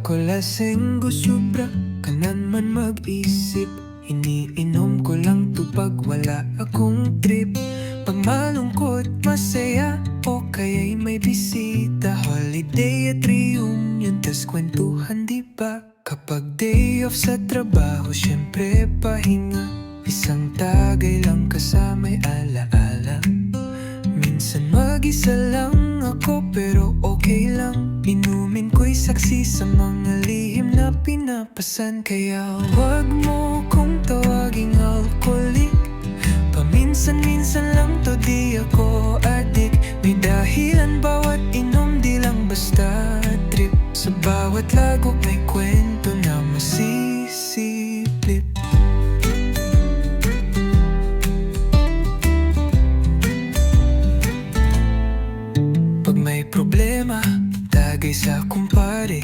ako lasing gusubra, kanan man mag-isip. Iniinom ko lang to pag wala akong trip. Pag malungkot, masaya, o kaya'y may bisita. Holiday at reunion, tas kwentuhan diba? Kapag day off sa trabaho, syempre pahinga. Isang tagay lang kasama'y alaala. Minsan mag-isa lang ako pero okay lang. Inumin ko'y saksi sa mga lihim na pinapasan. Kaya wag mo kong tawaging alcoholic. Paminsan-minsan lang to, di ako addict. May dahilan bawat inom, di lang basta trip. Sa bawat lagok may kwento na masisiplit. Pag may problema, tagay sa kumpare.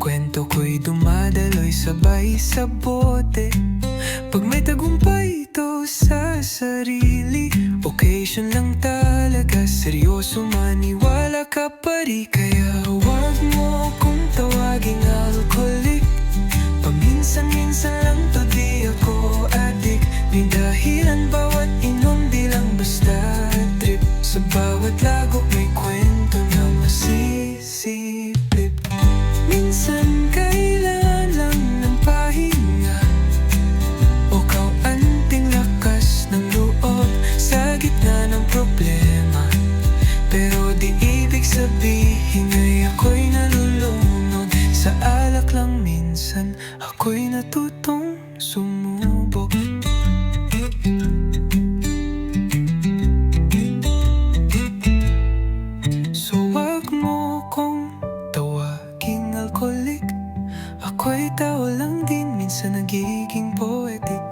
Kwento ko'y dumadaloy sabay sa bote. Pag may tagumpay, ito sa sarili. Occasion lang talaga, seryoso maniwala ka pa rin. Kaya wag mo kong tawaging alcoholic. Paminsan-minsan lang to, di ako addict. May dahilan bawat inom, di lang basta trip. Sa bawat lagok may kwento na masisipip. Minsan kailangan lang ng pahinga, o kaunting lakas ng loob sa gitna ng problema. Pero di ibig sabihin ay ako'y nalulunod. Sa alak lang minsan ako'y natutong sumubok. So wag mo kong tawaging alcoholic. Ako'y tao lang din, minsan nagiging poetic.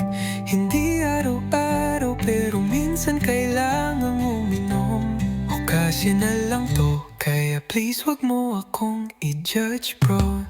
Hindi araw-araw pero minsan kailangang uminom. Okasyon na lang to, kaya please wag mo akong i-judge bro.